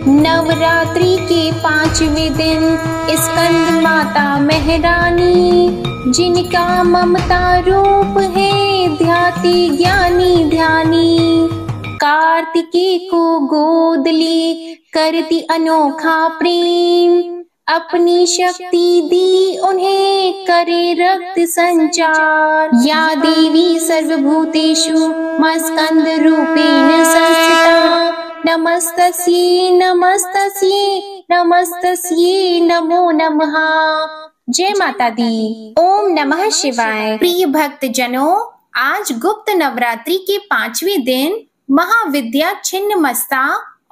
नवरात्रि के 5वें दिन स्कंद माता महारानी, जिनका ममता रूप है ध्याति ज्ञानी ध्यानी। कार्तिकेय को गोद ले करती अनोखा प्रेम, अपनी शक्ति दी उन्हें करे रक्त संचार। या देवी सर्वभूतेषु मस्कंद रूपेण संस्थिता, नमस्तस्यै नमस्तस्यै नमस्तस्यै नमो नमः। जय माता दी। ओम नमः शिवाय। प्रिय भक्त जनों, आज गुप्त नवरात्रि के 5वें दिन महाविद्या छिन्नमस्ता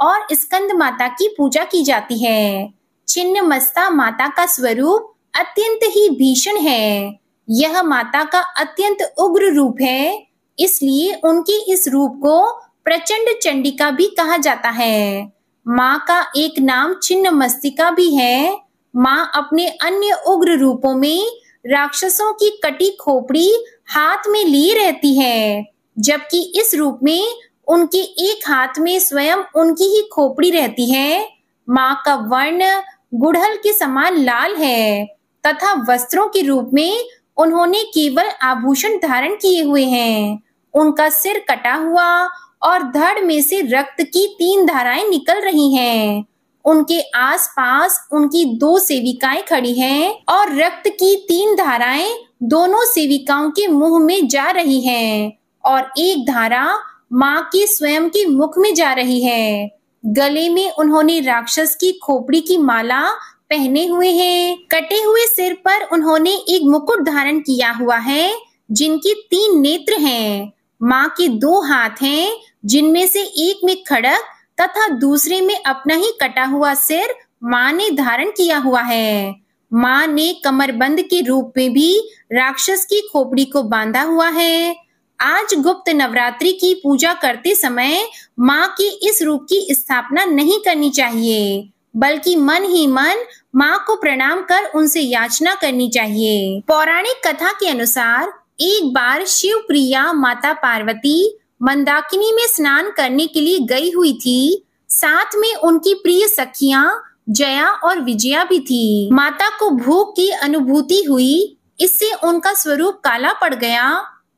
और स्कंद माता की पूजा की जाती है। छिन्नमस्ता माता का स्वरूप अत्यंत ही भीषण है। यह माता का अत्यंत उग्र रूप है, इसलिए उनके इस रूप को प्रचंड चंडिका भी कहा जाता है। माँ का एक नाम छिन्नमस्तिका भी है। माँ अपने अन्य उग्र रूपों में राक्षसों की कटी खोपड़ी हाथ में लिए रहती है, जबकि इस रूप में उनके एक हाथ में स्वयं उनकी ही खोपड़ी रहती है। माँ का वर्ण गुड़हल के समान लाल है तथा वस्त्रों के रूप में उन्होंने केवल आभूषण धारण किए हुए हैं। उनका सिर कटा हुआ और धड़ में से रक्त की 3 धाराएं निकल रही हैं। उनके आसपास उनकी 2 सेविकाएं खड़ी हैं और रक्त की 3 धाराएं दोनों सेविकाओं के मुंह में जा रही हैं और एक धारा माँ के स्वयं के मुख में जा रही है। गले में उन्होंने राक्षस की खोपड़ी की माला पहने हुए हैं। कटे हुए सिर पर उन्होंने एक मुकुट धारण किया हुआ है, जिनके 3 नेत्र हैं। माँ के 2 हाथ हैं, जिनमें से एक में खड्ग तथा दूसरे में अपना ही कटा हुआ सिर माँ ने धारण किया हुआ है। माँ ने कमरबंद के रूप में भी राक्षस की खोपड़ी को बांधा हुआ है। आज गुप्त नवरात्रि की पूजा करते समय माँ के इस रूप की स्थापना नहीं करनी चाहिए, बल्कि मन ही मन माँ को प्रणाम कर उनसे याचना करनी चाहिए। पौराणिक कथा के अनुसार एक बार शिव प्रिया माता पार्वती मंदाकिनी में स्नान करने के लिए गई हुई थी। साथ में उनकी प्रिय सखियां जया और विजया भी थी। माता को भूख की अनुभूति हुई, इससे उनका स्वरूप काला पड़ गया।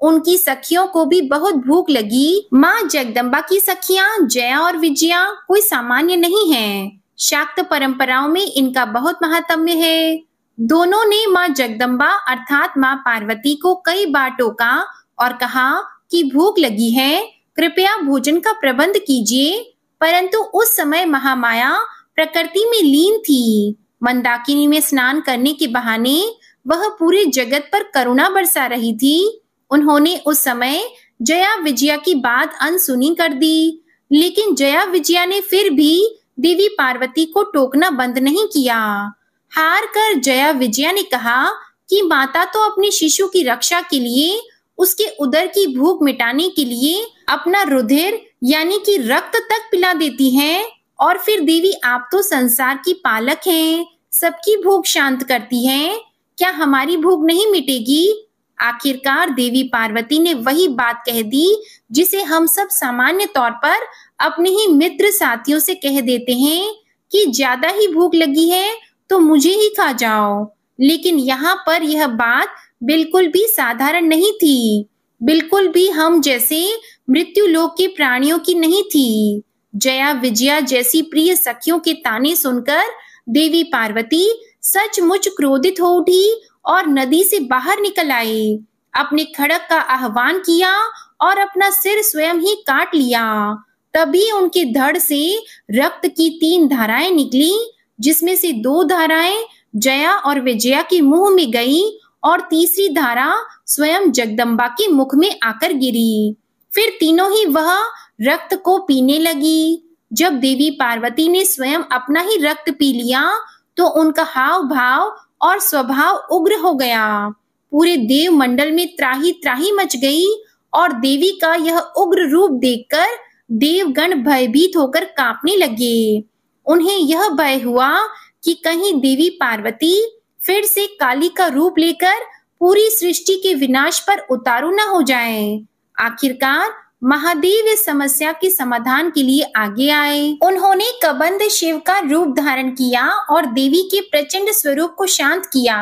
उनकी सखियों को भी बहुत भूख लगी। माँ जगदम्बा की सखियां जया और विजया कोई सामान्य नहीं हैं। शाक्त परंपराओं में इनका बहुत महात्म्य है। दोनों ने माँ जगदम्बा अर्थात माँ पार्वती को कई बार टोका और कहा कि भूख लगी है, कृपया भोजन का प्रबंध कीजिए, परंतु उस समय महामाया प्रकृति में लीन थी। मंदाकिनी में स्नान करने के बहाने वह पूरे जगत पर करुणा बरसा रही थी। उन्होंने उस समय जया विजया की बात अनसुनी कर दी, लेकिन जया विजया ने फिर भी देवी पार्वती को टोकना बंद नहीं किया। हार कर जया विजया ने कहा कि माता तो अपने शिशु की रक्षा के लिए, उसके उदर की भूख मिटाने के लिए अपना रुधिर यानी कि रक्त तक पिला देती हैं, और फिर देवी आप तो संसार की पालक हैं, सबकी भूख शांत करती हैं, क्या हमारी भूख नहीं मिटेगी? आखिरकार देवी पार्वती ने वही बात कह दी जिसे हम सब सामान्य तौर पर अपने ही मित्र साथियों से कह देते हैं कि ज्यादा ही भूख लगी है तो मुझे ही खा जाओ। लेकिन यहाँ पर यह बात बिल्कुल भी साधारण नहीं थी, बिल्कुल भी हम जैसे मृत्यु लोक के प्राणियों की नहीं थी। जया विजया जैसी प्रिय सखियों के ताने सुनकर देवी पार्वती सचमुच क्रोधित हो उठी और नदी से बाहर निकल आई। अपने खड्ग का आह्वान किया और अपना सिर स्वयं ही काट लिया। तभी उनके धड़ से रक्त की 3 धाराएं निकली, जिसमें से 2 धाराएं जया और विजया के मुंह में गई और तीसरी धारा स्वयं जगदम्बा के मुख में आकर गिरी। फिर तीनों ही वह रक्त को पीने लगी। जब देवी पार्वती ने स्वयं अपना ही रक्त पी लिया तो उनका हाव भाव और स्वभाव उग्र हो गया। पूरे देव मंडल में त्राही त्राही मच गई और देवी का यह उग्र रूप देखकर देवगण भयभीत होकर कांपने लगे। उन्हें यह भय हुआ कि कहीं देवी पार्वती फिर से काली का रूप लेकर पूरी सृष्टि के विनाश पर उतारू न हो जाएं। आखिरकार महादेव इस समस्या के समाधान के लिए आगे आए। उन्होंने कबंध शिव का रूप धारण किया और देवी के प्रचंड स्वरूप को शांत किया।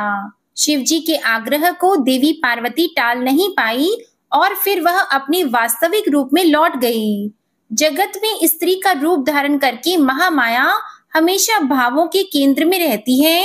शिव जी के आग्रह को देवी पार्वती टाल नहीं पाई और फिर वह अपने वास्तविक रूप में लौट गई। जगत में स्त्री का रूप धारण करके महामाया हमेशा भावों के केंद्र में रहती है।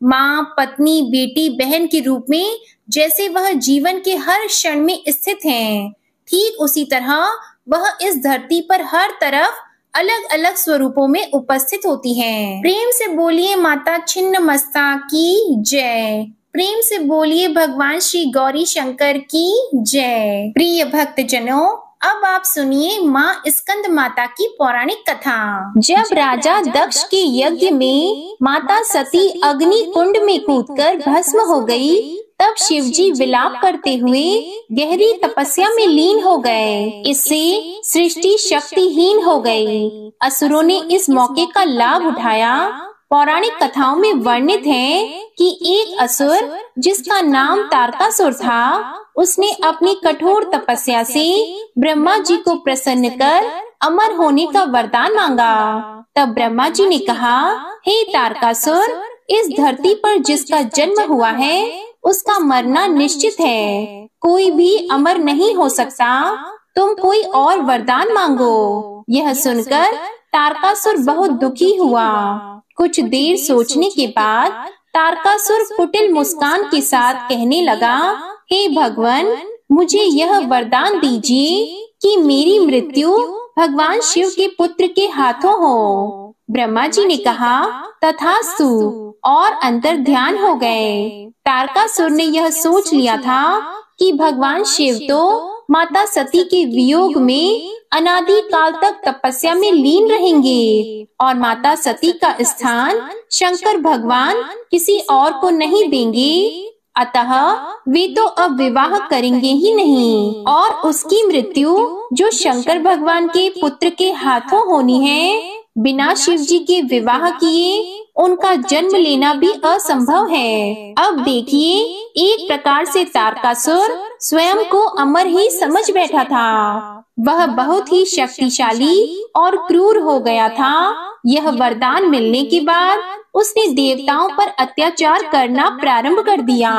माँ, पत्नी, बेटी, बहन के रूप में जैसे वह जीवन के हर क्षण में स्थित हैं, ठीक उसी तरह वह इस धरती पर हर तरफ अलग अलग स्वरूपों में उपस्थित होती हैं। प्रेम से बोलिए माता छिन्नमस्ता की जय। प्रेम से बोलिए भगवान श्री गौरी शंकर की जय। प्रिय भक्तजनों, अब आप सुनिए माँ स्कंद माता की पौराणिक कथा। जब राजा दक्ष के यज्ञ में माता सती अग्नि कुंड में कूदकर भस्म हो गई, तब शिवजी विलाप करते हुए गहरी तपस्या में लीन हो गए। इससे सृष्टि शक्तिहीन हो गई। असुरों ने इस मौके का लाभ उठाया। पौराणिक कथाओं में वर्णित है कि एक असुर जिसका नाम तारकासुर था, उसने अपनी कठोर तपस्या से ब्रह्मा जी को प्रसन्न कर अमर होने का वरदान मांगा। तब ब्रह्मा जी ने कहा, हे तारकासुर, इस धरती पर जिसका जन्म हुआ है उसका मरना निश्चित है। कोई भी अमर नहीं हो सकता। तुम कोई और वरदान मांगो। यह सुनकर तारकासुर बहुत दुखी हुआ। कुछ देर सोचने के बाद तारकासुर कुटिल मुस्कान के साथ कहने लगा, हे भगवान, मुझे यह वरदान दीजिए कि मेरी मृत्यु भगवान शिव के पुत्र के हाथों हो। ब्रह्मा जी ने कहा, तथास्तु, और अंतर ध्यान हो गए। तारकासुर ने यह सोच लिया था कि भगवान शिव तो माता सती के वियोग में अनादि काल तक तपस्या में लीन रहेंगे और माता सती का स्थान शंकर भगवान किसी और को नहीं देंगे। अतः वे तो अब विवाह करेंगे ही नहीं और उसकी मृत्यु जो शंकर भगवान के पुत्र के हाथों होनी है, बिना शिव जी के विवाह किए उनका जन्म लेना भी असंभव है। अब देखिए, एक प्रकार से तारकासुर स्वयं को अमर ही समझ बैठा था। वह बहुत ही शक्तिशाली और क्रूर हो गया था। यह वरदान मिलने के बाद उसने देवताओं पर अत्याचार करना प्रारंभ कर दिया।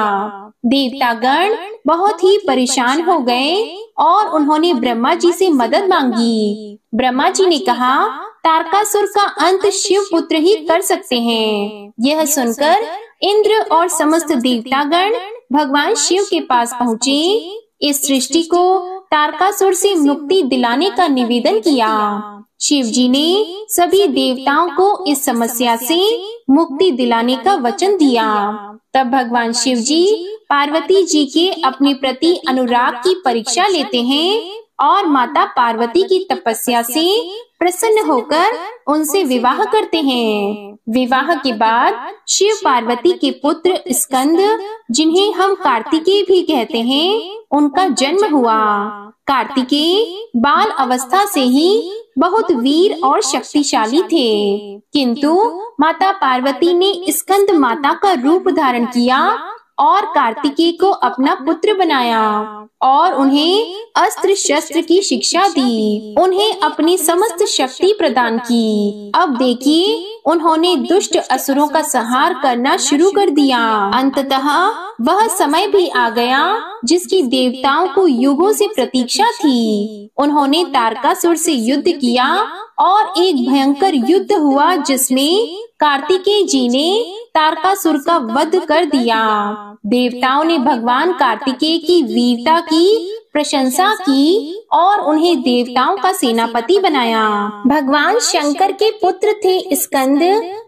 देवतागण बहुत ही परेशान हो गए और उन्होंने ब्रह्मा जी से मदद मांगी। ब्रह्मा जी ने कहा, तारकासुर का अंत शिव पुत्र ही कर सकते हैं। यह सुनकर इंद्र और समस्त देवतागण भगवान शिव के पास पहुँचे। इस सृष्टि को तारकासुर से मुक्ति दिलाने का निवेदन किया। शिव जी ने सभी देवताओं को इस समस्या से मुक्ति दिलाने का वचन दिया। तब भगवान शिव जी पार्वती जी के अपने प्रति अनुराग की परीक्षा लेते हैं और माता पार्वती की तपस्या से प्रसन्न होकर उनसे विवाह करते हैं। विवाह के बाद शिव पार्वती के पुत्र स्कंद, जिन्हें हम कार्तिकेय भी कहते हैं, उनका जन्म हुआ। कार्तिकेय बाल अवस्था से ही बहुत वीर और शक्तिशाली थे, किंतु माता पार्वती ने स्कंद माता का रूप धारण किया और कार्तिकेय को अपना पुत्र बनाया और उन्हें अस्त्र शस्त्र की शिक्षा दी। उन्हें अपनी समस्त शक्ति प्रदान की। अब देखिए, उन्होंने दुष्ट असुरों का संहार करना शुरू कर दिया। अंततः वह समय भी आ गया जिसकी देवताओं को युगों से प्रतीक्षा थी। उन्होंने तारकासुर से युद्ध किया और एक भयंकर युद्ध हुआ जिसमें कार्तिकेय जी ने तारकासुर का वध कर दिया। देवताओं ने भगवान कार्तिकेय की वीरता की प्रशंसा की और उन्हें देवताओं का सेनापति बनाया। भगवान शंकर के पुत्र थे स्कंद,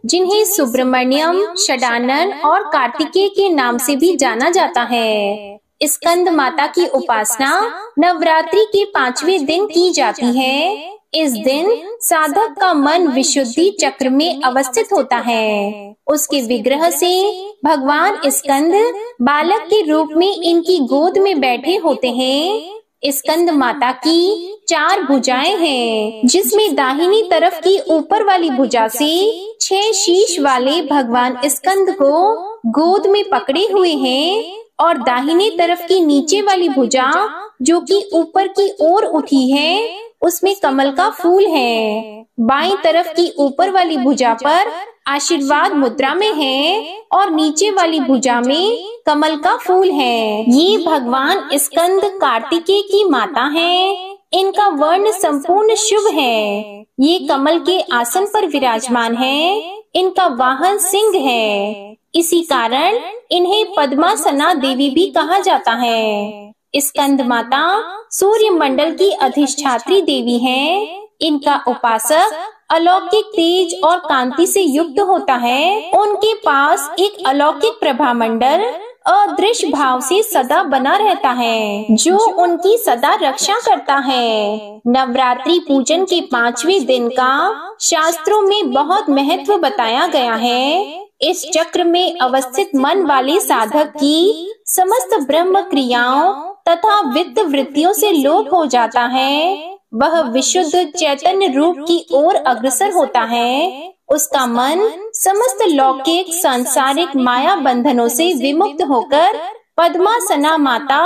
जिन्हें सुब्रमण्यम, षडानन और कार्तिकेय के नाम से भी जाना जाता है। स्कंद माता की उपासना नवरात्रि के 5वें दिन की जाती है। इस दिन साधक का मन विशुद्धि चक्र में अवस्थित होता है। उसके विग्रह से भगवान स्कंद बालक के रूप में इनकी गोद में बैठे होते हैं। स्कंद माता की 4 भुजाएं हैं, जिसमें दाहिनी तरफ की ऊपर वाली भुजा से 6 शीश वाले भगवान स्कंद को गोद में पकड़े हुए हैं और दाहिने तरफ की नीचे वाली भुजा जो कि ऊपर की ओर उठी है, उसमें कमल का फूल है। बाईं तरफ की ऊपर वाली भुजा पर आशीर्वाद मुद्रा में है और नीचे वाली भुजा में कमल का फूल है। ये भगवान स्कंद कार्तिकेय की माता हैं। इनका वर्ण संपूर्ण शुभ है। ये कमल के आसन पर विराजमान है। इनका वाहन सिंह है। इसी कारण इन्हें पद्मासना देवी भी कहा जाता है। स्कंद माता सूर्य मंडल की अधिष्ठात्री देवी है। इनका उपासक अलौकिक तेज और कांति से युक्त होता है। उनके पास एक अलौकिक प्रभा मंडल अदृश्य भाव से सदा बना रहता है, जो उनकी सदा रक्षा करता है। नवरात्रि पूजन के 5वें दिन का शास्त्रों में बहुत महत्व बताया गया है। इस चक्र में अवस्थित मन वाले साधक की समस्त ब्रह्म क्रियाओं तथा वित्त वृत्तियों से लोप हो जाता है। वह विशुद्ध चैतन्य रूप की ओर अग्रसर होता है। उसका मन समस्त लौकिक सांसारिक माया बंधनों से विमुक्त होकर पद्मासना माता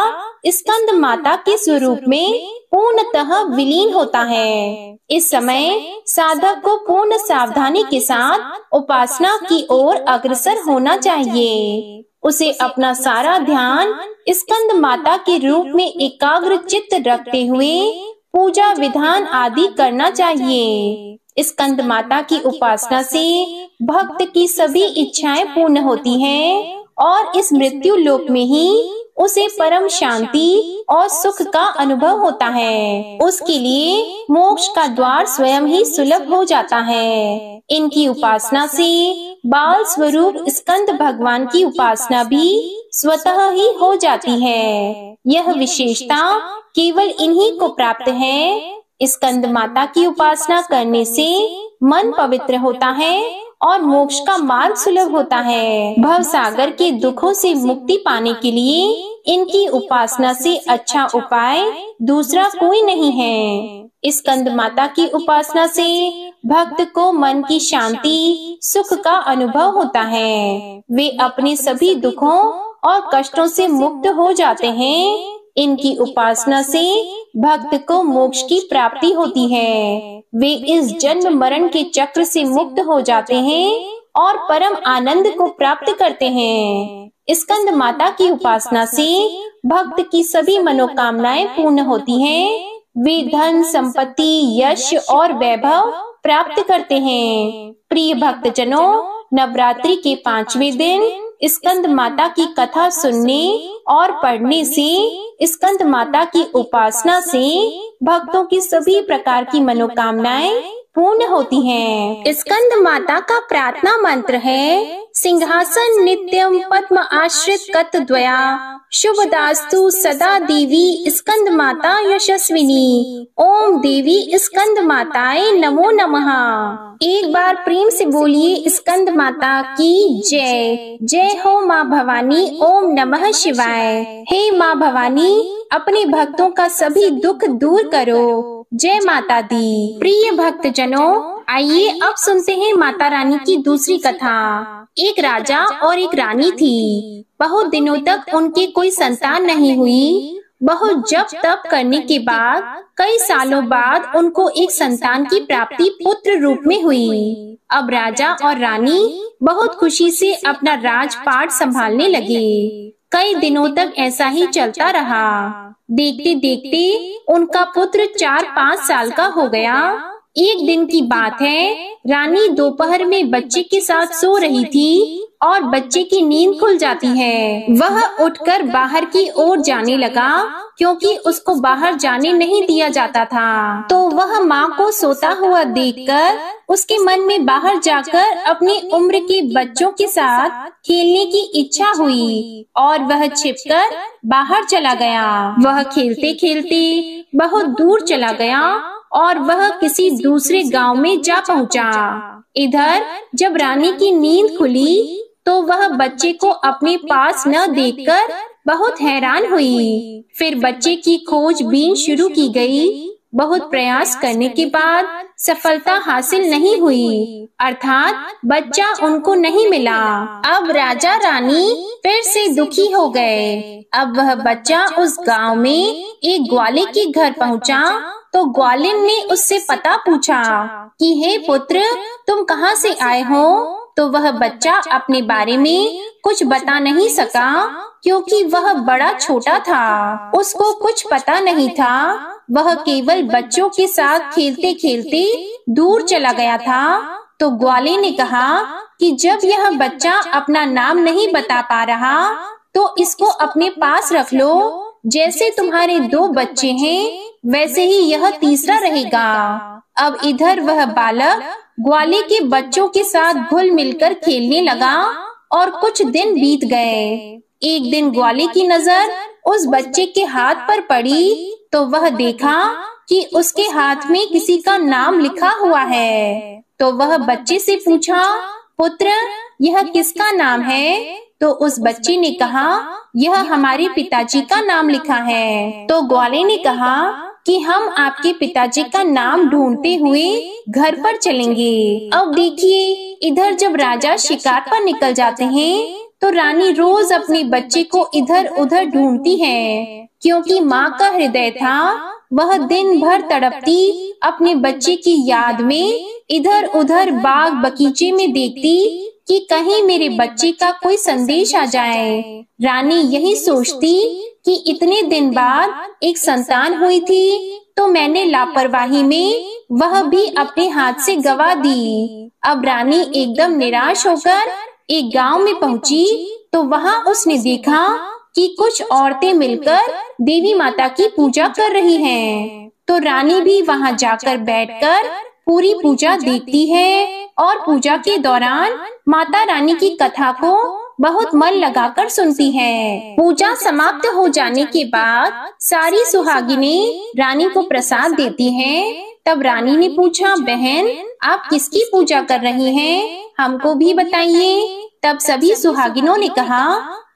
स्कंद माता के स्वरूप में पूर्णतः विलीन होता है। इस समय साधक को पूर्ण सावधानी के साथ उपासना की ओर अग्रसर होना चाहिए। उसे अपना सारा ध्यान स्कंद माता के रूप में एकाग्र चित्त रखते हुए पूजा विधान आदि करना चाहिए। स्कंद माता की उपासना से भक्त की सभी इच्छाएं पूर्ण होती हैं और इस मृत्यु लोक में ही उसे परम शांति और सुख का अनुभव होता है। उसके लिए मोक्ष का द्वार स्वयं ही सुलभ हो जाता है। इनकी उपासना से बाल स्वरूप स्कंद भगवान की उपासना भी स्वतः ही हो जाती है। यह विशेषता केवल इन्हीं को प्राप्त है। स्कंद माता की उपासना करने से मन पवित्र होता है और मोक्ष का मार्ग सुलभ होता है। भव सागर के दुखों से मुक्ति पाने के लिए इनकी उपासना से अच्छा उपाय दूसरा कोई नहीं है। स्कंद माता की उपासना से भक्त को मन की शांति सुख का अनुभव होता है। वे अपने सभी दुखों और कष्टों से मुक्त हो जाते हैं। इनकी उपासना से भक्त को मोक्ष की प्राप्ति होती है। वे इस जन्म मरण के चक्र से मुक्त हो जाते हैं और परम आनंद को प्राप्त करते हैं। स्कंद माता की उपासना से भक्त की सभी मनोकामनाएं पूर्ण होती हैं। वे धन संपत्ति यश और वैभव प्राप्त करते हैं। प्रिय भक्तजनों, नवरात्रि के 5वें दिन स्कंद माता की कथा सुनने और पढ़ने से, स्कंद माता की उपासना से भक्तों की सभी प्रकार की मनोकामनाएं पूर्ण होती हैं। स्कंद माता का प्रार्थना मंत्र है: सिंहासन नित्यम पद्म आश्रित कत द्वया शुभदास्तु सदा देवी स्कंद माता यशस्विनी। ओम देवी स्कंद माताए नमो नमः। एक बार प्रेम से बोलिए स्कंद माता की जय। जय हो माँ भवानी। ओम नमः शिवाय। हे माँ भवानी, अपने भक्तों का सभी दुख दूर करो। जय माता दी। प्रिय भक्त जनों, आइए अब सुनते हैं माता रानी की दूसरी कथा। एक राजा और एक रानी थी। बहुत दिनों तक उनके कोई संतान नहीं हुई। बहुत जप तप करने के बाद कई सालों बाद उनको एक संतान की प्राप्ति पुत्र रूप में हुई। अब राजा और रानी बहुत खुशी से अपना राजपाट संभालने लगे। कई दिनों तक ऐसा ही चलता रहा। देखते देखते उनका पुत्र 4-5 साल का हो गया। एक दिन की बात है, रानी दोपहर में बच्चे के साथ सो रही थी और बच्चे की नींद खुल जाती है। वह उठकर बाहर की ओर जाने लगा, क्योंकि उसको बाहर जाने नहीं दिया जाता था। तो वह माँ को सोता हुआ देखकर उसके मन में बाहर जाकर अपनी उम्र के बच्चों के साथ खेलने की इच्छा हुई और वह छिपकर बाहर चला गया। वह खेलते खेलते बहुत दूर चला गया और वह किसी दूसरे गांव में जा पहुंचा। इधर जब रानी की नींद खुली तो वह बच्चे को अपने पास न देखकर बहुत हैरान हुई। फिर बच्चे की खोजबीन शुरू की गई। बहुत प्रयास करने के बाद सफलता हासिल नहीं हुई, अर्थात बच्चा उनको नहीं मिला। अब राजा रानी फिर से दुखी हो गए। अब वह बच्चा उस गांव में एक ग्वाले के घर पहुंचा तो ग्वालिन ने उससे पता पूछा कि हे पुत्र, तुम कहाँ से आए हो? तो वह बच्चा अपने बारे में कुछ बता नहीं सका, क्योंकि वह बड़ा छोटा था, उसको कुछ पता नहीं था। वह केवल बच्चों के साथ खेलते खेलते दूर चला गया था। तो ग्वाले ने कहा कि जब यह बच्चा अपना नाम नहीं बता पा रहा तो इसको अपने पास रख लो। जैसे तुम्हारे 2 बच्चे हैं वैसे ही यह तीसरा रहेगा। अब इधर वह बालक ग्वाले के बच्चों के साथ घुल मिलकर खेलने लगा और कुछ दिन बीत गए। एक दिन ग्वाले की नजर उस बच्चे के हाथ पर पड़ी तो वह देखा कि उसके हाथ में किसी का नाम लिखा हुआ है। तो वह बच्चे से पूछा, पुत्र, यह किसका नाम है? तो उस बच्चे ने कहा, यह हमारे पिताजी का नाम लिखा है। तो ग्वाले ने कहा कि हम आपके पिताजी का नाम ढूंढते हुए घर पर चलेंगे। अब देखिए, इधर जब राजा शिकार पर निकल जाते हैं तो रानी रोज अपने बच्चे को इधर उधर ढूंढती है, क्योंकि माँ का हृदय था वह दिन भर तड़पती अपने बच्चे की याद में इधर उधर बाग बगीचे में देखती कि कहीं मेरे बच्चे का कोई संदेश आ जाए। रानी यही सोचती कि इतने दिन बाद एक संतान हुई थी तो मैंने लापरवाही में वह भी अपने हाथ से गवा दी। अब रानी एकदम निराश होकर एक गांव में पहुंची तो वहां उसने देखा कि कुछ औरतें मिलकर देवी माता की पूजा कर रही हैं। तो रानी भी वहां जाकर बैठकर पूरी पूजा देखती है और पूजा के दौरान माता रानी की कथा को बहुत मन लगाकर सुनती है। पूजा समाप्त हो जाने के बाद सारी सुहागिनें रानी को प्रसाद देती हैं। तब रानी ने पूछा, बहन, आप किसकी पूजा कर रही हैं? हमको भी बताइए। तब सभी सुहागिनों ने कहा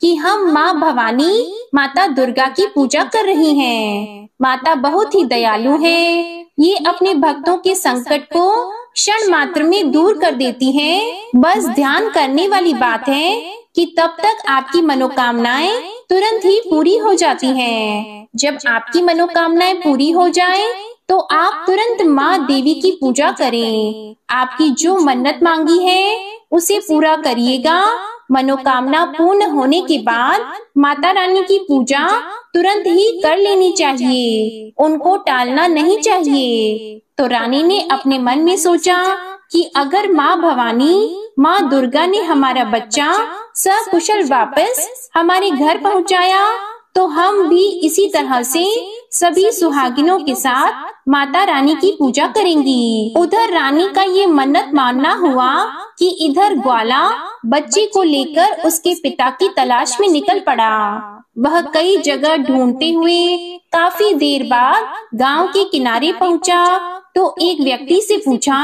कि हम माँ भवानी, माता दुर्गा की पूजा कर रही हैं। माता बहुत ही दयालु हैं। ये अपने भक्तों के संकट को क्षण मात्र में दूर कर देती हैं। बस ध्यान करने वाली बात है कि तब तक आपकी मनोकामनाएं तुरंत ही पूरी हो जाती हैं। जब आपकी मनोकामनाएं पूरी हो जाएं, तो आप तुरंत माँ देवी की पूजा करें। आपकी जो मन्नत मांगी है उसे पूरा करिएगा। मनोकामना पूर्ण होने के बाद माता रानी की पूजा तुरंत ही कर लेनी चाहिए, उनको टालना नहीं चाहिए। तो रानी ने अपने मन में सोचा कि अगर माँ भवानी, माँ दुर्गा ने हमारा बच्चा सकुशल वापस हमारे घर पहुँचाया तो हम भी इसी तरह से सभी सुहागिनों के साथ माता रानी की पूजा करेंगी। उधर रानी का ये मन्नत मानना हुआ कि इधर ग्वाला बच्चे को लेकर उसके पिता की तलाश में निकल पड़ा। वह कई जगह ढूंढते हुए काफी देर बाद गांव के किनारे पहुंचा तो एक व्यक्ति से पूछा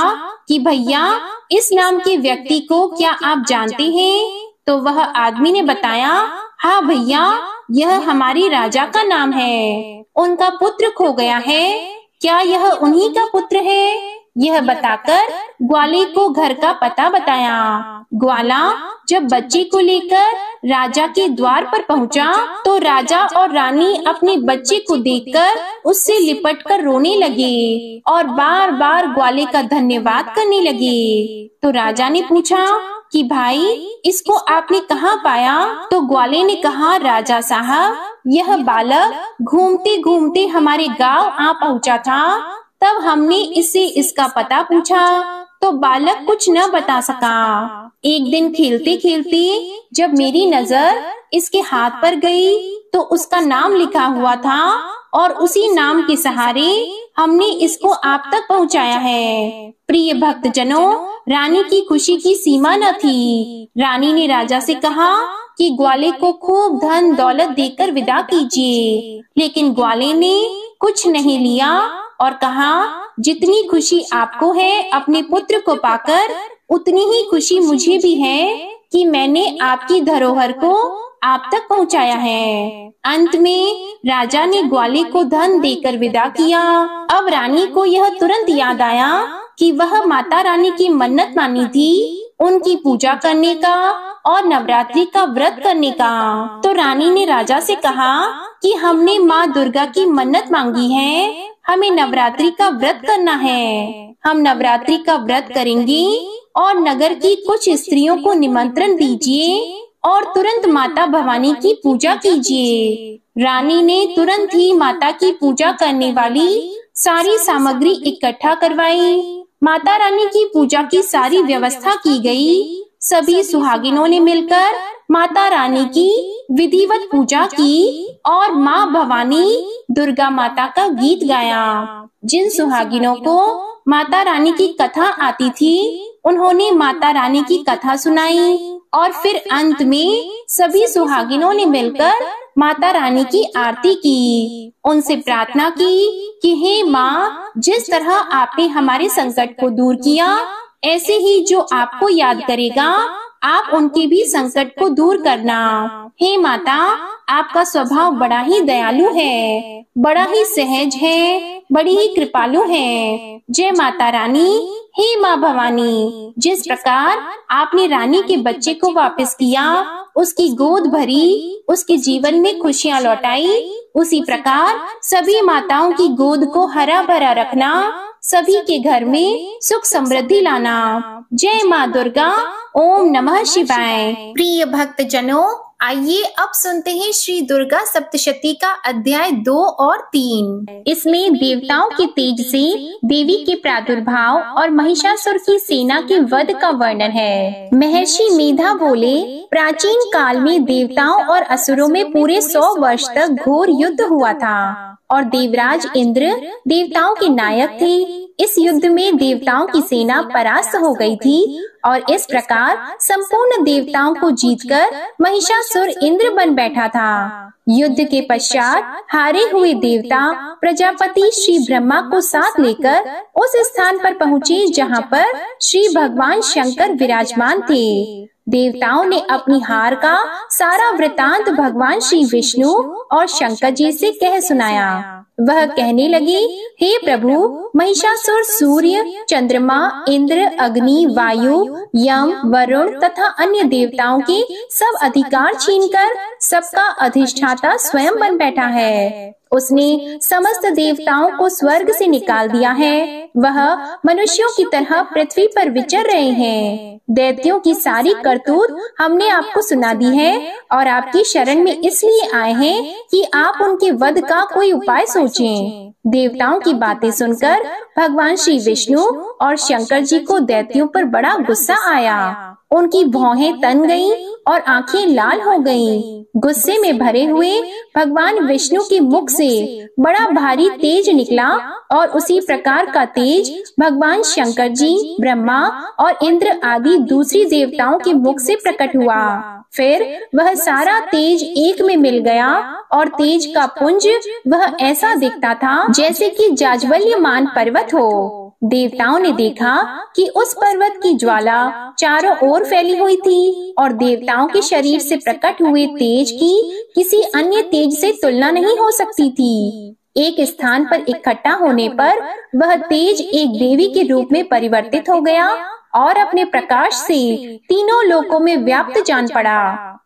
कि भैया, इस नाम के व्यक्ति को क्या आप जानते हैं? तो वह आदमी ने बताया, हाँ भैया, यह हमारे राजा का नाम है। उनका पुत्र खो गया है, क्या यह उन्हीं का पुत्र है? यह बताकर ग्वाले को घर का पता बताया। ग्वाला जब बच्चे को लेकर राजा के द्वार पर पहुंचा तो राजा और रानी अपने बच्चे को देखकर उससे लिपटकर रोने लगे और बार बार ग्वाले का धन्यवाद करने लगे। तो राजा ने पूछा कि भाई, इसको आपने कहाँ पाया? तो ग्वाले ने कहा, राजा साहब, यह बालक घूमते घूमते हमारे गांव आ पहुंचा था। तब हमने इससे इसका पता पूछा तो बालक कुछ न बता सका। एक दिन खेलते खेलते जब मेरी नजर इसके हाथ पर गई तो उसका नाम लिखा हुआ था और उसी नाम के सहारे हमने इसको आप तक पहुंचाया है। प्रिय भक्तजनों, रानी की खुशी की सीमा न थी। रानी ने राजा से कहा कि ग्वाले को खूब धन दौलत देकर विदा कीजिए, लेकिन ग्वाले ने कुछ नहीं लिया और कहा, जितनी खुशी आपको है अपने पुत्र को पाकर, उतनी ही खुशी मुझे भी है कि मैंने आपकी धरोहर को आप तक पहुंचाया है। अंत में राजा ने ग्वाले को धन देकर विदा किया। अब रानी को यह तुरंत याद आया कि वह माता रानी की मन्नत मानी थी, उनकी पूजा करने का और नवरात्रि का व्रत करने का। तो रानी ने राजा से कहा कि हमने माँ दुर्गा की मन्नत मांगी है, हमें नवरात्रि का व्रत करना है। हम नवरात्रि का व्रत करेंगे और नगर की कुछ स्त्रियों को निमंत्रण दीजिए और तुरंत माता भवानी की पूजा कीजिए। रानी ने तुरंत ही माता की पूजा करने वाली सारी सामग्री इकट्ठा करवाई। माता रानी की पूजा की सारी व्यवस्था की गई। सभी सुहागिनों ने मिलकर माता रानी की विधिवत पूजा की और माँ भवानी दुर्गा माता का गीत गाया। जिन सुहागिनों को माता रानी की कथा आती थी, उन्होंने माता रानी की कथा सुनाई और फिर अंत में सभी सुहागिनों ने मिलकर माता रानी की आरती की। उनसे प्रार्थना की कि हे माँ, जिस तरह आपने हमारे संकट को दूर किया, ऐसे ही जो आपको याद करेगा आप उनके भी संकट को दूर करना। हे माता, आपका स्वभाव बड़ा ही दयालु है, बड़ा ही सहज है, बड़ी ही कृपालु है। जय माता रानी। हे माँ भवानी, जिस प्रकार आपने रानी के बच्चे को वापस किया, उसकी गोद भरी, उसके जीवन में खुशियाँ लौटाई, उसी प्रकार सभी माताओं की गोद को हरा भरा रखना, सभी के घर में सुख समृद्धि लाना। जय माँ दुर्गा। ओम नमः शिवाय। प्रिय भक्त जनों, आइए अब सुनते हैं श्री दुर्गा सप्तशती का अध्याय 2 और 3। इसमें देवताओं के तेज से देवी के प्रादुर्भाव और महिषासुर की सेना के वध का वर्णन है। महर्षि मेधा बोले, प्राचीन काल में देवताओं और असुरों में पूरे 100 वर्ष तक घोर युद्ध हुआ था और देवराज इंद्र देवताओं के नायक थे। इस युद्ध में देवताओं की सेना परास्त हो गई थी और इस प्रकार संपूर्ण देवताओं को जीतकर महिषासुर इंद्र बन बैठा था। युद्ध के पश्चात हारे हुए देवता प्रजापति श्री ब्रह्मा को साथ लेकर उस स्थान पर पहुँचे जहाँ पर श्री भगवान शंकर विराजमान थे। देवताओं ने अपनी हार का सारा वृतांत भगवान श्री विष्णु और शंकर जी से कह सुनाया। वह कहने लगे, हे प्रभु, महिषासुर सूर्य, चंद्रमा, इंद्र, अग्नि, वायु, यम, वरुण तथा अन्य देवताओं के सब अधिकार छीनकर सबका अधिष्ठाता स्वयं बन बैठा है। उसने समस्त देवताओं को स्वर्ग से निकाल दिया है। वह मनुष्यों की तरह पृथ्वी पर विचर रहे हैं। दैत्यों की सारी करतूत हमने आपको सुना दी है और आपकी शरण में इसलिए आए हैं कि आप उनके वध का कोई उपाय सोचें। देवताओं की बातें सुनकर भगवान श्री विष्णु और शंकर जी को दैत्यों पर बड़ा गुस्सा आया। उनकी भौहें तन गईं और आंखें लाल हो गईं। गुस्से में भरे हुए भगवान विष्णु के मुख से बड़ा भारी तेज निकला और उसी प्रकार का तेज भगवान शंकर जी, ब्रह्मा और इंद्र आदि दूसरी देवताओं के मुख से प्रकट हुआ। फिर वह सारा तेज एक में मिल गया और तेज का पुंज वह ऐसा दिखता था जैसे कि जाज्वल्यमान पर्वत हो। देवताओं ने देखा कि उस पर्वत की ज्वाला चारों ओर फैली हुई थी और देवताओं के शरीर से प्रकट हुए तेज की किसी अन्य तेज से तुलना नहीं हो सकती थी। एक स्थान पर इकट्ठा होने पर वह तेज एक देवी के रूप में परिवर्तित हो गया और अपने प्रकाश से तीनों लोकों में व्याप्त जान पड़ा।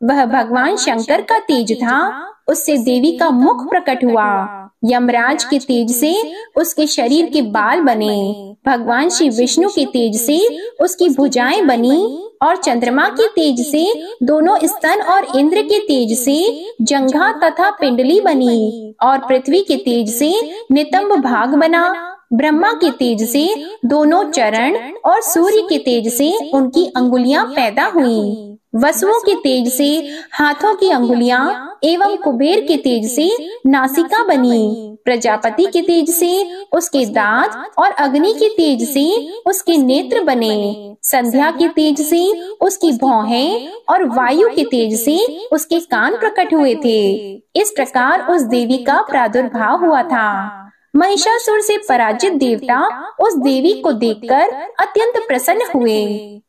वह भगवान शंकर का तेज था। उससे देवी का मुख प्रकट हुआ। यमराज के तेज से उसके शरीर के बाल बने। भगवान श्री विष्णु के तेज से उसकी भुजाएं बनी और चंद्रमा के तेज से दोनों स्तन और इंद्र के तेज से जंघा तथा पिंडली बनी और पृथ्वी के तेज से नितंब भाग बना। ब्रह्मा के तेज से दोनों चरण और सूर्य के तेज से उनकी अंगुलियां पैदा हुई। वसुओं के तेज से हाथों की अंगुलियां एवं कुबेर के तेज से नासिका बनी। प्रजापति के तेज से उसके दांत और अग्नि के तेज से उसके नेत्र बने। संध्या के तेज से उसकी भौहें और वायु के तेज से उसके कान प्रकट हुए थे। इस प्रकार उस देवी का प्रादुर्भाव हुआ था। महिषासुर से पराजित देवता उस देवी को देखकर अत्यंत प्रसन्न हुए।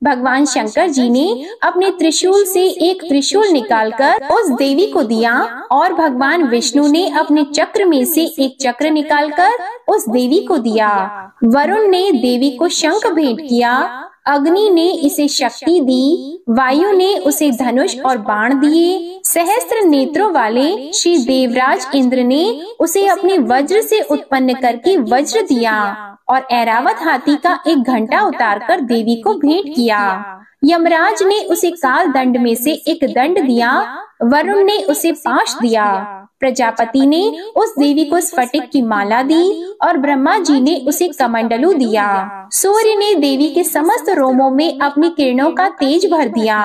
भगवान शंकर जी ने अपने त्रिशूल से एक त्रिशूल निकालकर उस देवी को दिया और भगवान विष्णु ने अपने चक्र में से एक चक्र निकालकर उस देवी को दिया। वरुण ने देवी को शंख भेंट किया, अग्नि ने इसे शक्ति दी, वायु ने उसे धनुष और बाण दिए, सहस्त्र नेत्रों वाले श्री देवराज इंद्र ने उसे अपने वज्र से उत्पन्न करके वज्र दिया और ऐरावत हाथी का एक घंटा उतारकर देवी को भेंट किया। यमराज ने उसे काल दंड में से एक दंड दिया, वरुण ने उसे पाश दिया, प्रजापति ने उस देवी को स्फटिक की माला दी और ब्रह्मा जी ने उसे कमंडलू दिया। सूर्य ने देवी के समस्त रोमों में अपनी किरणों का तेज भर दिया।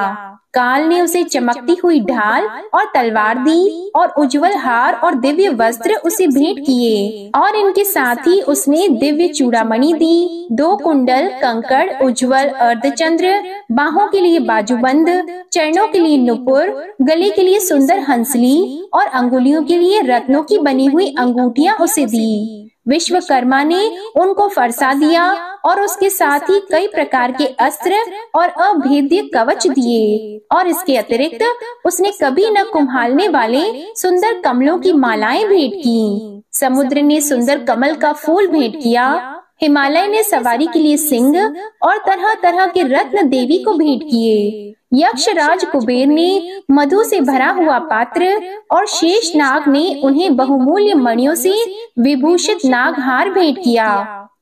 काल ने उसे चमकती हुई ढाल और तलवार दी और उज्जवल हार और दिव्य वस्त्र उसे भेंट किए और इनके साथ ही उसने दिव्य चूड़ामणि दी, 2 कुंडल, कंकड़, उज्जवल अर्धचंद्र, बाहों के लिए बाजूबंद, चरणों के लिए नुपुर, गले के लिए सुंदर हंसली और अंगुलियों के लिए रत्नों की बनी हुई अंगूठियां उसे दी। विश्वकर्मा ने उनको फरसा दिया और उसके साथ ही कई प्रकार के अस्त्र और अभेद्य कवच दिए और इसके अतिरिक्त उसने कभी न कुम्हालने वाले सुंदर कमलों की मालाएं भेंट की। समुद्र ने सुंदर कमल का फूल भेंट किया, हिमालय ने सवारी के लिए सिंह और तरह तरह के रत्न देवी को भेंट किए। यक्षराज कुबेर ने मधु से भरा हुआ पात्र और शेष नाग ने उन्हें बहुमूल्य मणियों से विभूषित नागहार भेंट किया।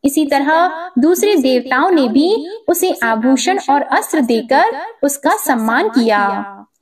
इसी तरह दूसरे देवताओं ने भी उसे आभूषण और अस्त्र देकर उसका सम्मान किया।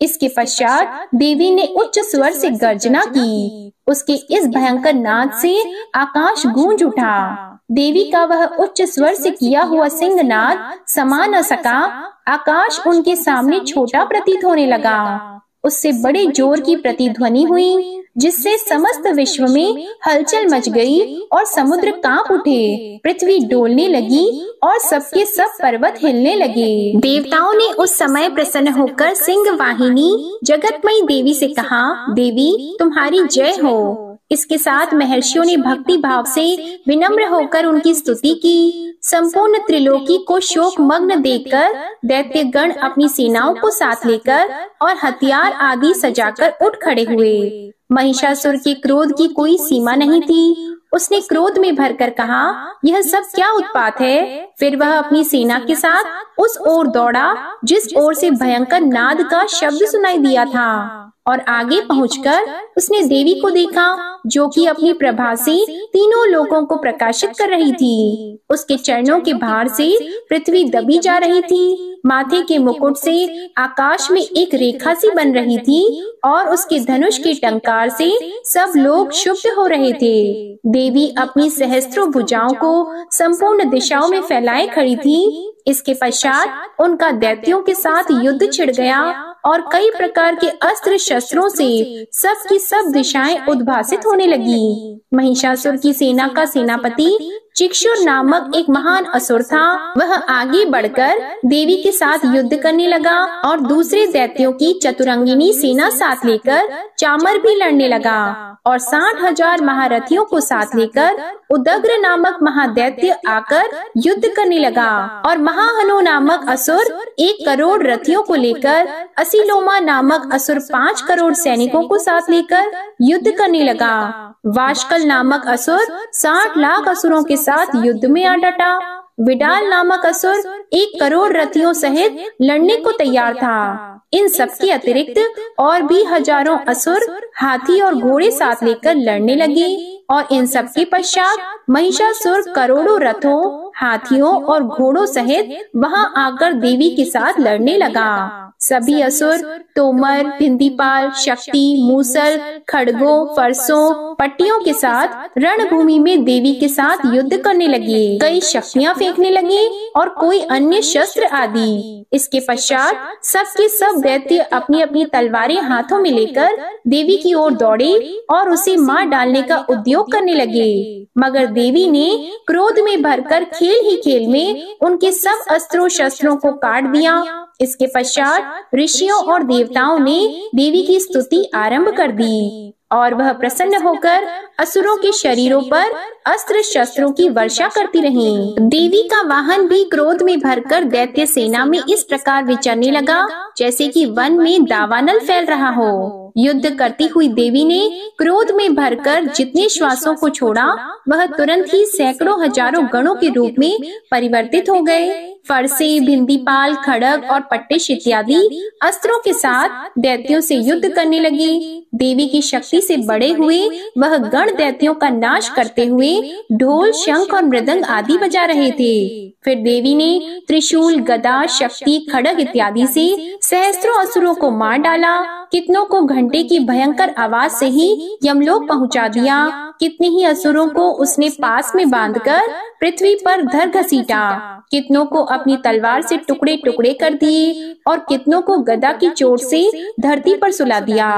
इसके पश्चात देवी ने उच्च स्वर से गर्जना की। उसके इस भयंकर नाद से आकाश गूंज उठा। देवी का वह उच्च स्वर से किया हुआ सिंहनाद समा न सका। आकाश उनके सामने छोटा प्रतीत होने लगा। उससे बड़े जोर की प्रतिध्वनि हुई, जिससे समस्त विश्व में हलचल मच गई और समुद्र कांप उठे, पृथ्वी डोलने लगी और सबके सब पर्वत हिलने लगे। देवताओं ने उस समय प्रसन्न होकर सिंह वाहिनी जगतमयी देवी से कहा, देवी तुम्हारी जय हो। इसके साथ महर्षियों ने भक्ति भाव से विनम्र होकर उनकी स्तुति की। संपूर्ण त्रिलोकी को शोक मग्न देखकर दैत्यगण अपनी सेनाओं को साथ लेकर और हथियार आदि सजाकर उठ खड़े हुए। महिषासुर के क्रोध की कोई सीमा नहीं थी। उसने क्रोध में भरकर कहा, यह सब क्या उत्पात है। फिर वह अपनी सेना के साथ उस ओर दौड़ा जिस ओर से भयंकर नाद का शब्द सुनाई दिया था और आगे पहुंचकर उसने देवी को देखा, जो कि अपनी प्रभा से तीनों लोकों को प्रकाशित कर रही थी। उसके चरणों के भार से पृथ्वी दबी जा रही थी। माथे के मुकुट से आकाश में एक रेखा सी बन रही थी और उसके धनुष के टंकार से सब लोग क्षुब्ध हो रहे थे। देवी अपनी सहस्त्रों भुजाओं को संपूर्ण दिशाओं में फैलाए खड़ी थी। इसके पश्चात उनका दैत्यों के साथ युद्ध छिड़ गया और कई प्रकार के अस्त्र शस्त्रों से सब की सब दिशाएं उद्भासित होने लगी। महिषासुर की सेना का सेनापति चिक्षुर नामक एक महान असुर था। वह आगे बढ़कर देवी के साथ युद्ध करने लगा और दूसरे दैत्यों की चतुरंगिनी सेना साथ लेकर चामर भी लड़ने लगा और 60,000 महारथियों को साथ लेकर उदग्र नामक महादैत्य आकर युद्ध करने लगा और महाहनु नामक असुर 1 करोड़ रथियों को लेकर, असिलोमा नामक असुर 5 करोड़ सैनिकों को साथ लेकर युद्ध करने लगा। वाशकल नामक असुर 60 लाख असुरों के साथ युद्ध में आ डटा। विडाल नामक असुर 1 करोड़ रथियों सहित लड़ने को तैयार था। इन सब के अतिरिक्त और भी हजारों असुर हाथी और घोड़े साथ लेकर लड़ने लगे और इन सब के पश्चात महिषासुर करोड़ों रथों, हाथियों और घोड़ों सहित वहां आकर देवी के साथ लड़ने लगा। सभी असुर तोमर, भिंदीपाल, शक्ति, मूसल, खड़गों, फरसों, पट्टियों के साथ रणभूमि में देवी के साथ युद्ध करने लगे। कई शक्तियां फेंकने लगे और कोई अन्य शस्त्र आदि। इसके पश्चात सबके सब दैत्य अपनी अपनी तलवारें हाथों में लेकर देवी की ओर दौड़े और उसे मार डालने का उद्योग करने लगे। मगर देवी ने क्रोध में भरकर खेल ही खेल में उनके सब अस्त्रों शस्त्रों को काट दिया। इसके पश्चात ऋषियों और देवताओं ने देवी की स्तुति आरंभ कर दी और वह प्रसन्न होकर असुरों के शरीरों पर अस्त्र शस्त्रों की वर्षा करती रही। देवी का वाहन भी क्रोध में भरकर दैत्य सेना में इस प्रकार विचरने लगा जैसे कि वन में दावानल फैल रहा हो। युद्ध करती हुई देवी ने क्रोध में भरकर जितने श्वासों को छोड़ा वह तुरंत ही सैकड़ों हजारों गणों के रूप में परिवर्तित हो गए। फरसे, भिंदीपाल, खड़ग और पट्टिश इत्यादि अस्त्रों के साथ दैत्यों से युद्ध करने लगी। देवी की शक्ति से बड़े हुए वह गण दैत्यों का नाश करते हुए ढोल, शंख और मृदंग आदि बजा रहे थे। फिर देवी ने त्रिशूल, गदा, शक्ति, खड़ग इत्यादि से सहस्त्रों असुरों को मार डाला। कितनों को घंटे की भयंकर आवाज से ही यमलोक पहुंचा दिया। कितने ही असुरों को उसने पास में बांधकर पृथ्वी पर धर घसीटा। कितनों को अपनी तलवार से टुकड़े टुकड़े कर दिए और कितनों को गदा की चोट से धरती पर सुला दिया।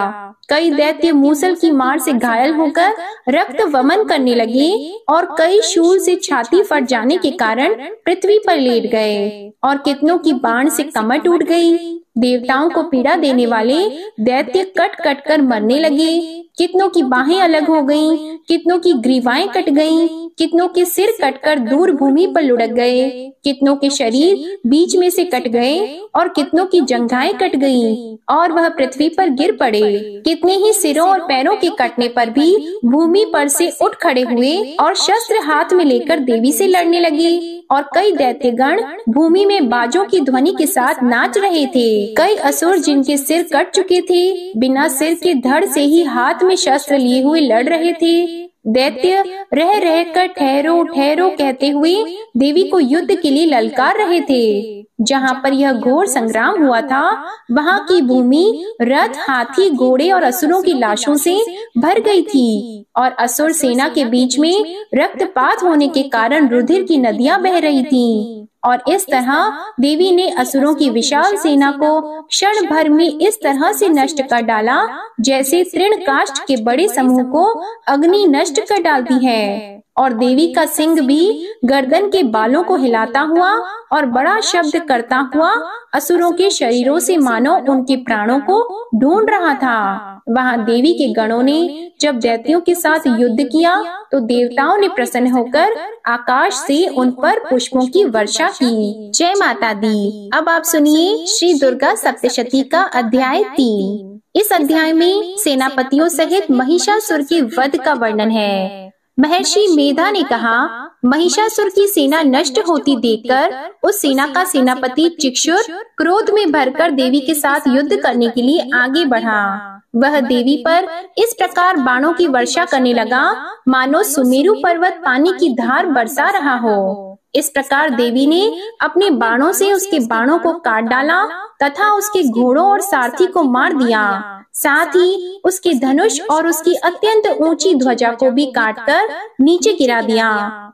कई दैत्य मूसल की मार से घायल होकर रक्त वमन करने लगे और कई शूल से छाती फट जाने के कारण पृथ्वी पर लेट गए और कितनों की बाण से कमर टूट गई। देवताओं को पीड़ा देने वाले दैत्य कट कट कर मरने लगे। कितनों की बाहें अलग हो गईं, कितनों की ग्रीवाएं कट गईं, कितनों के सिर कटकर दूर भूमि पर लुढ़क गए, कितनों के शरीर बीच में से कट गए और कितनों की जंघाएं कट गईं और वह पृथ्वी पर गिर पड़े। कितने ही सिरों और पैरों के कटने पर भी भूमि पर से उठ खड़े हुए और शस्त्र हाथ में लेकर देवी से लड़ने लगे और कई दैत्यगण भूमि में बाजों की ध्वनि के साथ नाच रहे थे। कई असुर जिनके सिर कट चुके थे बिना सिर के धड़ से ही हाथ में शस्त्र लिए हुए लड़ रहे थे। दैत्य रह रह कर ठहरो ठहरो कहते हुए देवी को युद्ध के लिए ललकार रहे थे। जहाँ पर यह घोर संग्राम हुआ था वहाँ की भूमि रथ, हाथी, घोड़े और असुरों की लाशों से भर गई थी और असुर सेना के बीच में रक्तपात होने के कारण रुधिर की नदियां बह रही थीं। और इस तरह देवी ने असुरों की विशाल सेना को क्षण भर में इस तरह से नष्ट कर डाला जैसे तृण काष्ठ के बड़े समूह को अग्नि नष्ट कर डालती है। और देवी का सिंह भी गर्दन के बालों को हिलाता हुआ और बड़ा शब्द करता हुआ असुरों के शरीरों से मानो उनके प्राणों को ढूंढ रहा था। वहाँ देवी के गणों ने जब दैत्यों के साथ युद्ध किया तो देवताओं ने प्रसन्न होकर आकाश से उन पर पुष्पों की वर्षा की। जय माता दी। अब आप सुनिए श्री दुर्गा सप्तशती का अध्याय 3। इस अध्याय में सेनापतियों सहित महिषासुर के वध का वर्णन है। महर्षि मेधा ने कहा, महिषासुर की सेना नष्ट होती देखकर उस सेना का सेनापति चिक्षुर क्रोध में भरकर देवी के साथ युद्ध करने के लिए आगे बढ़ा। वह देवी पर इस प्रकार बाणों की वर्षा करने लगा मानो सुमेरु पर्वत पानी की धार बरसा रहा हो। इस प्रकार देवी ने अपने बाणों से उसके बाणों को काट डाला तथा उसके घोड़ों और सारथी को मार दिया। साथ ही उसके धनुष और उसकी अत्यंत ऊंची ध्वजा को भी काटकर नीचे गिरा दिया।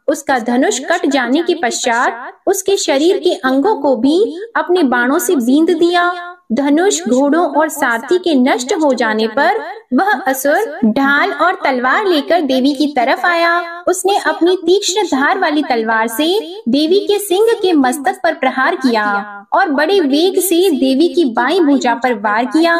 उसका धनुष कट जाने के पश्चात उसके शरीर के अंगों को भी अपने बाणों से बींध दिया। धनुष, घोड़ों और सारथी के नष्ट हो जाने पर वह असुर ढाल और तलवार लेकर देवी की तरफ आया। उसने अपनी तीक्ष्ण धार वाली तलवार से देवी के सिंह के मस्तक पर प्रहार किया और बड़े वेग से देवी की बाईं भुजा पर वार किया,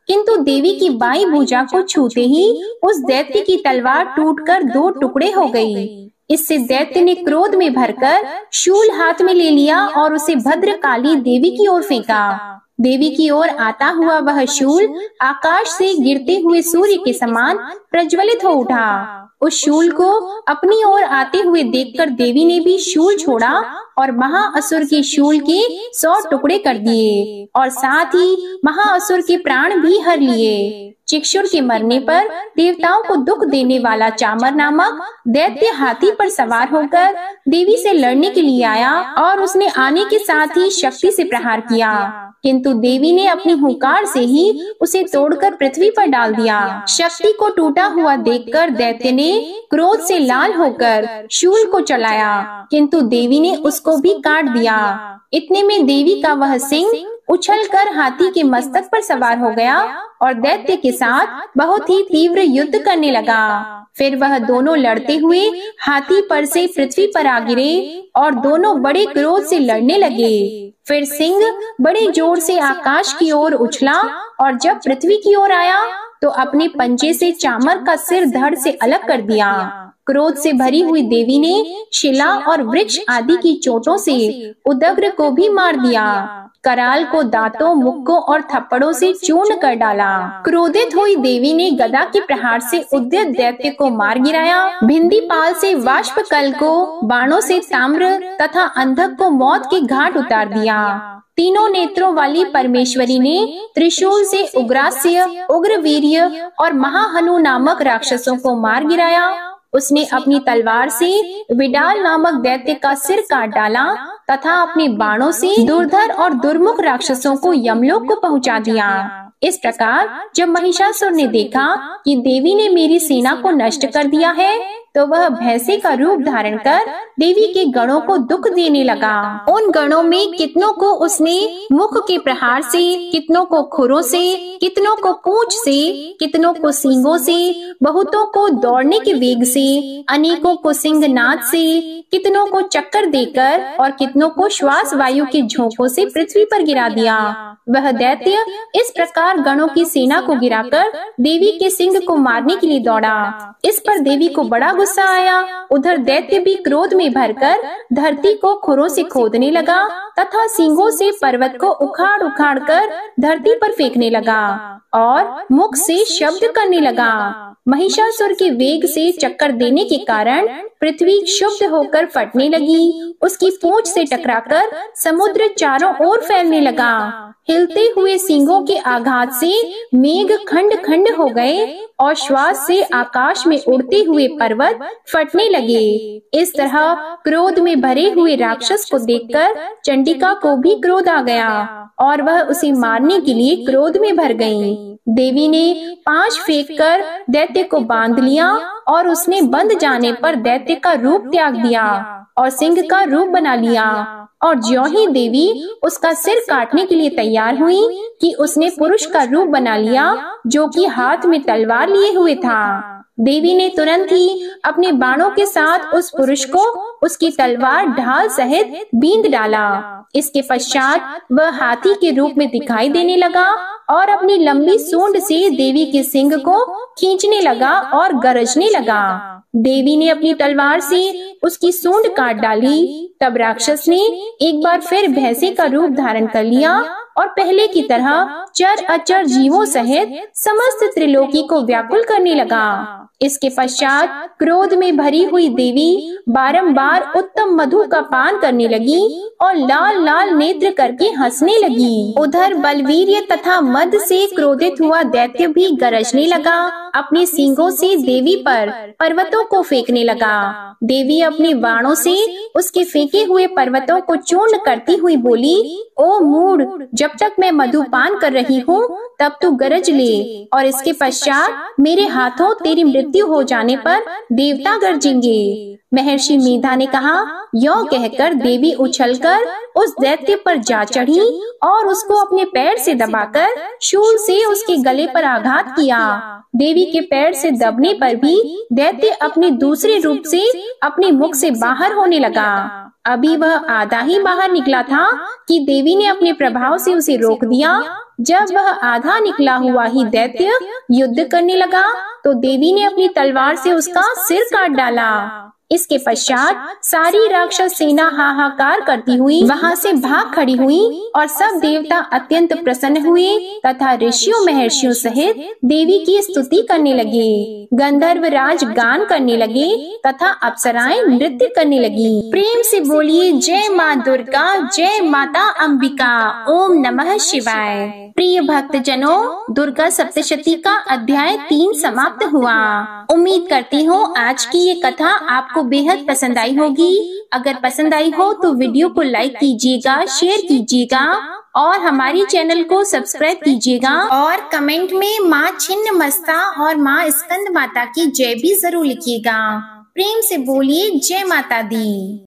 किंतु देवी की बाईं भुजा को छूते ही उस दैत्य की तलवार टूटकर 2 टुकड़े हो गई। इससे दैत्य ने क्रोध में भरकर शूल हाथ में ले लिया और उसे भद्रकाली देवी की ओर फेंका। देवी की ओर आता हुआ वह शूल आकाश से गिरते हुए सूर्य के समान प्रज्वलित हो उठा। उस शूल को अपनी ओर आते हुए देखकर देवी ने भी शूल छोड़ा और महाअसुर के शूल के 100 टुकड़े कर दिए और साथ ही महाअसुर के प्राण भी हर लिए। चिक्षुर के मरने पर देवताओं को दुख देने वाला चामर नामक दैत्य हाथी पर सवार होकर देवी से लड़ने के लिए आया और उसने आने के साथ ही शक्ति से प्रहार किया, किंतु देवी ने अपनी हुंकार से ही उसे तोड़कर पृथ्वी पर डाल दिया। शक्ति को टूटा हुआ देखकर दैत्य ने क्रोध से लाल होकर शूल को चलाया, किंतु देवी ने उसको भी काट दिया। इतने में देवी का वह सिंह उछलकर हाथी के मस्तक पर सवार हो गया और दैत्य के साथ बहुत ही तीव्र युद्ध करने लगा। फिर वह दोनों लड़ते हुए हाथी पर से पृथ्वी पर आ गिरे और दोनों बड़े क्रोध से लड़ने लगे। फिर सिंह बड़े जोर से आकाश की ओर उछला और जब पृथ्वी की ओर आया तो अपने पंजे से चामर का सिर धड़ से अलग कर दिया। क्रोध से भरी हुई देवी ने शिला और वृक्ष आदि की चोटों से उदग्र को भी मार दिया। कराल को दांतों, मुक्कों और थप्पड़ों से चूर्ण कर डाला। क्रोधित हुई देवी ने गदा के प्रहार से उद्यत दैत्य को मार गिराया। भिंदीपाल से वाष्पकल को बाणों से ताम्र तथा अंधक को मौत के घाट उतार दिया। तीनों नेत्रों वाली परमेश्वरी ने त्रिशूल से उग्रास्य, उग्रवीर्य और महाहनु नामक राक्षसों को मार गिराया। उसने अपनी तलवार से विडाल नामक दैत्य का सिर काट डाला तथा अपने बाणों से दुर्धर और दुर्मुख राक्षसों को यमलोक को पहुंचा दिया। इस प्रकार जब महिषासुर ने देखा कि देवी ने मेरी सेना को नष्ट कर दिया है, तो वह भैंसे का रूप धारण कर देवी के गणों को दुख देने लगा। उन गणों में कितनों को उसने मुख के प्रहार से, कितनों को खुरों से, कितनों को पूंछ से, कितनों को सींगों से, बहुतों को दौड़ने के वेग से, अनेकों को सिंहनाद से, कितनों को चक्कर देकर और कितनों को श्वास वायु के झोंकों से पृथ्वी पर गिरा दिया। वह दैत्य इस प्रकार गणों की सेना को गिराकर देवी के सिंह को मारने के लिए दौड़ा। इस पर देवी को बड़ा गुस्सा आया। उधर दैत्य भी क्रोध में भरकर धरती को खुरों से खोदने लगा तथा सींगों से पर्वत को उखाड़ उखाड़ कर धरती पर फेंकने लगा और मुख से शब्द करने लगा। महिषासुर के वेग से चक्कर देने के कारण पृथ्वी क्षुब्ध होकर फटने लगी। उसकी पूंछ से टकराकर समुद्र चारों ओर फैलने लगा। हिलते हुए सींगों के आघात से मेघ खंड खंड हो गए और श्वास से आकाश में उड़ते हुए पर्वत फटने लगे। इस तरह क्रोध में भरे हुए राक्षस को देखकर चंडिका को भी क्रोध आ गया और वह उसे मारने के लिए क्रोध में भर गई। देवी ने पांच फेंक कर दैत्य को बांध लिया और उसने बंध जाने पर दैत्य का रूप त्याग दिया और सिंह का रूप बना लिया। और ज्यों ही देवी उसका सिर काटने के लिए तैयार हुई कि उसने पुरुष का रूप बना लिया, जो कि हाथ में तलवार लिए हुए था। देवी ने तुरंत ही अपने बाणों के साथ उस पुरुष को उसकी तलवार ढाल सहित बींध डाला। इसके पश्चात वह हाथी के रूप में दिखाई देने लगा और अपनी लंबी सूंड से देवी के सिंग को खींचने लगा और गरजने लगा। देवी ने अपनी तलवार से उसकी सूंड काट डाली। तब राक्षस ने एक बार फिर भैंसे का रूप धारण कर लिया और पहले की तरह चर अचर जीवों सहित समस्त त्रिलोकी को व्याकुल करने लगा। इसके पश्चात क्रोध में भरी हुई देवी बारंबार उत्तम मधु का पान करने लगी और लाल लाल नेत्र करके हंसने लगी। उधर बलवीर्य तथा मद से क्रोधित हुआ दैत्य भी गरजने लगा। अपने सींगों से देवी पर पर्वतों को फेंकने लगा। देवी अपने बाणों से उसके फेंके हुए पर्वतों को चूर्ण करती हुई बोली, ओ मूढ़, जब तक मैं मधुपान कर रही हूँ तब तू गरज ले, और इसके पश्चात मेरे हाथों तेरी मृत्यु हो जाने पर देवता गरजेंगे। महर्षि मेधा ने कहा। यों कहकर देवी उछलकर उस दैत्य पर जा चढ़ी और उसको अपने पैर से दबाकर शूल से उसके गले पर आघात किया। देवी के पैर से दबने पर भी दैत्य अपने दूसरे रूप से अपने मुख से बाहर होने लगा। अभी वह आधा ही बाहर निकला था कि देवी ने अपने प्रभाव से उसे रोक दिया। जब वह आधा निकला हुआ ही दैत्य युद्ध करने लगा तो देवी ने अपनी तलवार से उसका सिर काट डाला। इसके पश्चात सारी राक्षस सेना हाहाकार करती हुई वहां से भाग खड़ी हुई और सब देवता अत्यंत प्रसन्न हुए तथा ऋषियों महर्षियों सहित देवी की स्तुति करने लगे। गंधर्व राज गान करने लगे तथा अप्सराएं नृत्य करने लगी। प्रेम से बोलिए जय माँ दुर्गा, जय माता अंबिका, ओम नमः शिवाय। प्रिय भक्तजनों, दुर्गा सप्तशती का अध्याय 3 समाप्त हुआ। उम्मीद करती हूँ आज की ये कथा आपको बेहद पसंद आई होगी। अगर पसंद आई हो तो वीडियो को लाइक कीजिएगा, शेयर कीजिएगा और हमारे चैनल को सब्सक्राइब कीजिएगा और कमेंट में माँ छिन्नमस्ता और माँ स्कंद माता की जय भी जरूर लिखिएगा। प्रेम से बोलिए जय माता दी।